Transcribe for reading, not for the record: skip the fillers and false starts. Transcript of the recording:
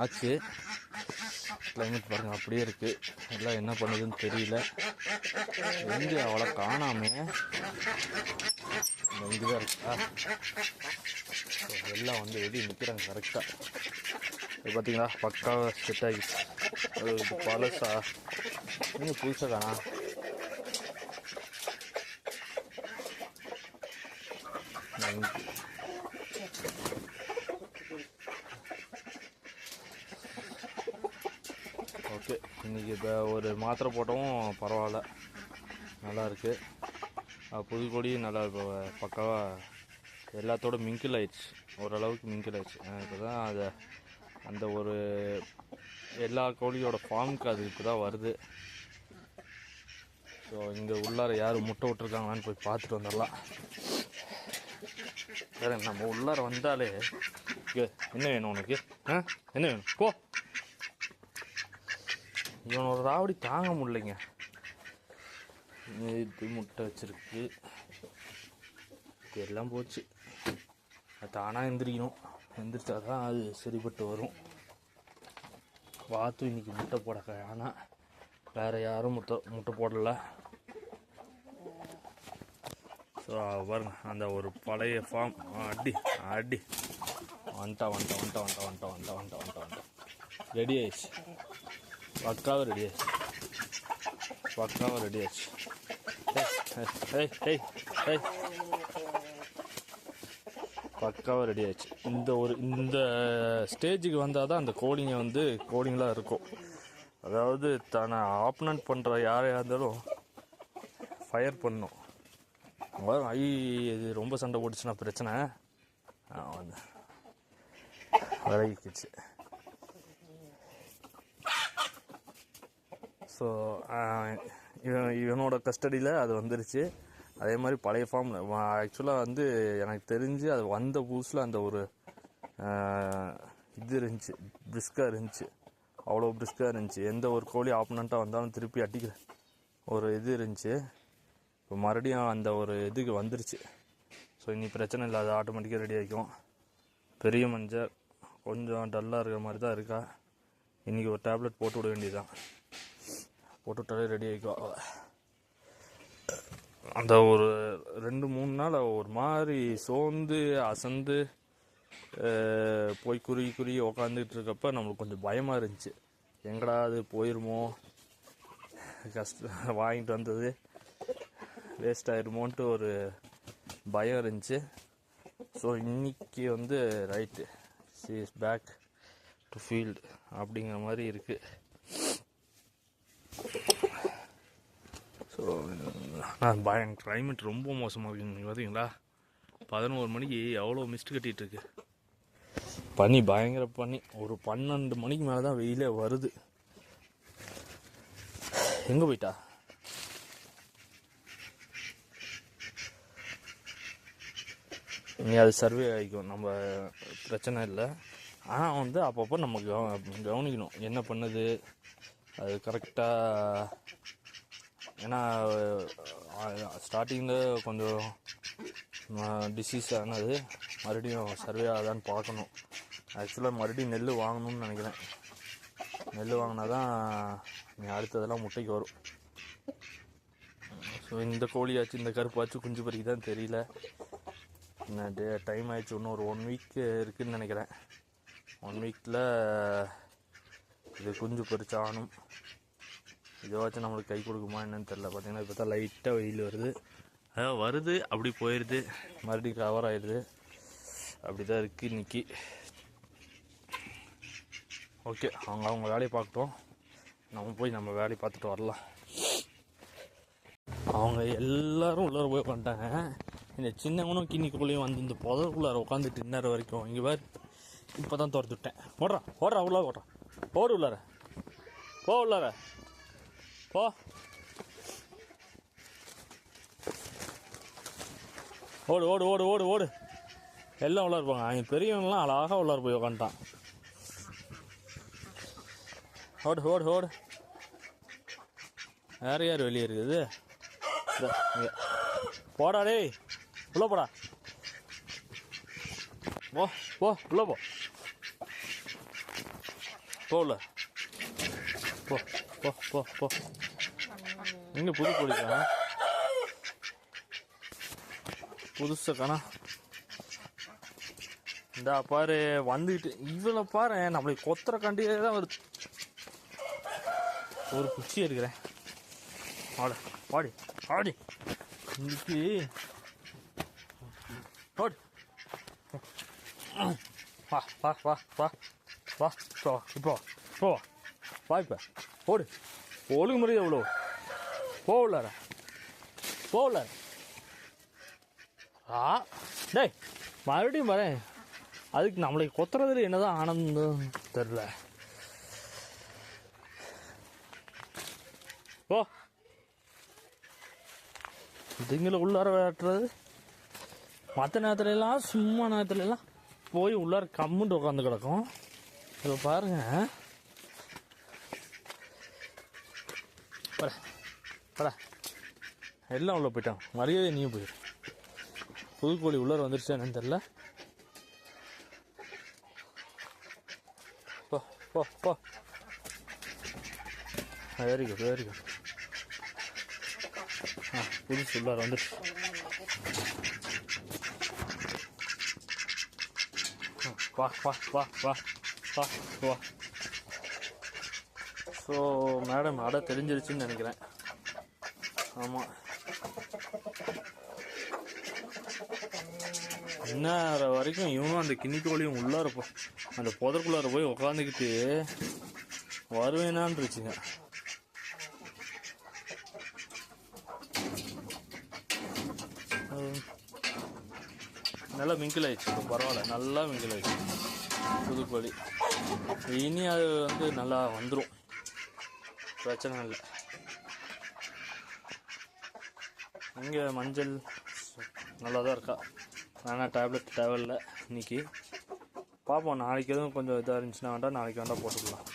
ஆச்சு. கிளைமேட் பாருங்கள் அப்படியே இருக்குது. எல்லாம் என்ன பண்ணுதுன்னு தெரியல. எங்கே அவ்வளோ காணாமே. இங்கே தான் இருக்கா. எல்லாம் வந்து வெளியே நிற்கிறாங்க கரெக்டாக. இது பார்த்தீங்களா பக்காவாக செட் ஆகிடுச்சு. இது பழசா நீங்கள் புதுசாக தானா? ஓகே, இன்றைக்கி இப்போ ஒரு மாத்திரை போட்டவும் பரவாயில்ல, நல்லாயிருக்கு. புது கொடி நல்லா இப்போ பக்காவாக எல்லாத்தோட மிங்கிள் ஆயிடுச்சு, ஓரளவுக்கு மிங்கிள் ஆயிடுச்சு. இப்போ தான் அதை அந்த ஒரு எல்லா கோழியோட ஃபார்முக்கு அது இப்போ தான் வருது. ஸோ இங்கே உள்ளார யார் முட்டை விட்ருக்காங்களான்னு போய் பார்த்துட்டு வந்துடலாம். வேறு நம்ம உள்ளார வந்தாலே என்ன வேணும் உனக்கு? என்ன வேணும்? போ. இவனோட ராவடி தாங்க முடியலைங்க. இது முட்டை வச்சிருக்கு, எல்லாம் போச்சு. அது தானாக எந்திரிக்கணும், எந்திரிச்சா தான் அது சரிப்பட்டு வரும். வாத்து இன்னைக்கு முட்டை போட ஆனால் வேறு யாரும் முட்டை போடலை. ஸோ பாருங்க அந்த ஒரு பழைய ஃபார்ம். அடி அடி வந்துட்டா ரெடி ஆயிடுச்சு. பக்காவாக ரெடி ஆயிடுச்சு. பக்காவாக ரெடி ஆயிடுச்சு. இந்த ஸ்டேஜுக்கு வந்தால் தான் அந்த கோழிங்களாக இருக்கும். அதாவது தன்னை ஆப்னன்ட் பண்ணுற யாரையாக இருந்தாலும் ஃபயர் பண்ணும். இது ரொம்ப சண்டை போட்டுச்சுன்னா பிரச்சனை வந்து விலகிக்குச்சு. ஸோ இவனோட கஸ்டடியில் அது வந்துருச்சு. அதே மாதிரி பழைய ஃபார்மில் ஆக்சுவலாக வந்து எனக்கு தெரிஞ்சு அது வந்த புதுசில் அந்த ஒரு இது இருந்துச்சு, பிரிஸ்காக இருந்துச்சு. அவ்வளோ பிரிஸ்காக இருந்துச்சு. எந்த ஒரு கோழி ஆப்பனண்ட்டாக வந்தாலும் திருப்பி அடிக்கிற ஒரு இது இருந்துச்சு. இப்போ மறுபடியும் அந்த ஒரு இதுக்கு வந்துருச்சு. ஸோ இனி பிரச்சனை இல்லை, அது ஆட்டோமேட்டிக்காக ரெடி ஆகிக்கும். பெரிய மஞ்சள் கொஞ்சம் டல்லாக இருக்கிற மாதிரி தான் இருக்கா. இன்றைக்கி ஒரு டேப்லெட் போட்டு விட வேண்டியதுதான். போட்டு விட்டாலே ரெடி ஆகிக்கும். அந்த ஒரு 2-3 நாள் ஒரு மாதிரி சோர்ந்து அசந்து போய் குறுகி உக்காந்துக்கிட்டு இருக்கப்போ நம்மளுக்கு கொஞ்சம் பயமாக இருந்துச்சு. எங்கடா அது போயிருமோ, கஷ்டம் வாங்கிட்டு வந்தது வேஸ்ட் ஆயிருமோன்ட்டு ஒரு பயம் இருந்துச்சு. ஸோ இன்னைக்கு வந்து right, she is back to field அப்படிங்கிற மாதிரி இருக்குது. ஸோ கிளைமேட் ரொம்ப மோசமாக இருக்குங்க. நீங்கள் பார்த்தீங்களா 11 மணிக்கு எவ்வளோ மிஸ்ட் கட்டிகிட்ருக்கு. பனி, பயங்கர பனி. ஒரு 12 மணிக்கு மேலே தான் வெயிலே வருது. எங்கே போயிட்டா? இனி அது சர்வே ஆகிக்கும், நம்ம பிரச்சனை இல்லை. ஆனால் வந்து அப்பப்போ நம்ம கவனிக்கணும் என்ன பண்ணுது அது கரெக்டாக. ஏன்னா ஸ்டார்டிங்கில் கொஞ்சம் டிசீஸ் ஆனது, மறுபடியும் சர்வே ஆகுதான்னு பார்க்கணும். ஆக்சுவலாக மறுபடியும் நெல் வாங்கணும்னு நினைக்கிறேன். நெல் வாங்கினா தான் அடுத்ததெல்லாம் முட்டைக்கு வரும். ஸோ இந்த கோழியாச்சு இந்த கருப்பாச்சு குஞ்சு பறிக்குதான்னு தெரியல. இன்னும் டைம் ஆயிடுச்சு. இன்னும் ஒரு 1 வீக் இருக்குதுன்னு நினைக்கிறேன். 1 வீக்கில் இது குஞ்சு பறிச்சாகணும். இதுவாச்சும் நம்மளுக்கு கை கொடுக்குமா என்னன்னு தெரில. பார்த்தீங்கன்னா இப்போ தான் லைட்டாக வெயில் வருது. அதான் வருது, அப்படி போயிடுது, மறுபடியும் கவர் ஆகிடுது. அப்படி தான் இருக்குது இன்றைக்கி. ஓகே, அவங்க வேலையை பார்க்கட்டும், நம்ம போய் நம்ம வேலையை பார்த்துட்டு வரலாம். அவங்க எல்லோரும் உள்ளார போய் பண்ணிட்டாங்க. இந்த சின்னவனும் கிண்ணிக்குள்ளேயும் வந்து இந்த புதற்குள்ளார உட்காந்துட்டு இன்னொரு வரைக்கும். இங்கே வேறு இப்போ தான் துரத்து விட்டேன். ஓடுறா உள்ளார ஓடு உள்ளார உள்ளார போ. ஓடு எல்லாம் உள்ளார போங்க. அவங்க பெரியவங்களாம் அழகாக உள்ளார போய் உட்காந்துட்டான். ஓடு யார் வெளியே இருக்குது? போடா டேய், உள்ள போடா. போ உள்ள போ. போகல போ போ போ போ. எங்கே புது கோழிக்கா புதுசாக்கானா? இந்தா பாரு வந்துட்டு இவ்வளோ பாரு நம்மளை கொத்துற கண்டியே தான் வருது. ஒரு குச்சி இருக்கிறேன். ஆட பாடி ஆடி இன்னைக்கு ஓடு. வா வா வா வா வா இப்போ இப்போ போ வா இப்போ ஓடு. ஒழுங்கு முறையே எவ்வளோ போகல போகல. டேய் மறுபடியும் வரேன். அதுக்கு நம்மளை கொத்துறதுல என்னதான் ஆனந்தம் தெரில. ஓ இதுங்களை உள்ளார வெட்டுறது. மற்ற நேரத்துலலாம் சும்மா நேரத்துலலாம் போய் உள்ளார கம்முன்ட்டு உட்காந்து கிடக்கும். இப்போ பாருங்க பட பட எல்லாம் உள்ள போயிட்டான். மரியாதை நீயும் போயிடு. புதுக்கோழி உள்ளார வந்துருச்சு என்னன்னு தெரில. போ போ போ. Very good very good. புதுசு உள்ளார வந்துருச்சு. வா வா வா வா வா வா. ஸோ மேடம் அடை தெரிஞ்சிருச்சுன்னு நினைக்கிறேன். ஆமாம் இன்னும் வரைக்கும் இவனும் அந்த கிண்ணி கோழியும் உள்ளார அந்த புதற்குள்ளார போய் உக்காந்துக்கிட்டு வருவேனான்னு இருச்சுங்க. நல்லா மிங்கில் ஆயிடுச்சு. இப்போ பரவாயில்ல நல்லா மிங்கில் ஆயிடுச்சு புதுக்கோழி. இனி அது வந்து நல்லா வந்துடும், பிரச்சனை இல்லை. இங்கே மஞ்சள் நல்லா தான் இருக்கா. ஆனால் டேப்லெட் தேவையில்லை இன்னைக்கு. பார்ப்போம் நாளைக்கு எதுவும் கொஞ்சம் இதாக இருந்துச்சுன்னா வேண்டாம், நாளைக்கு வேண்டாம் போட்டுக்கலாம்.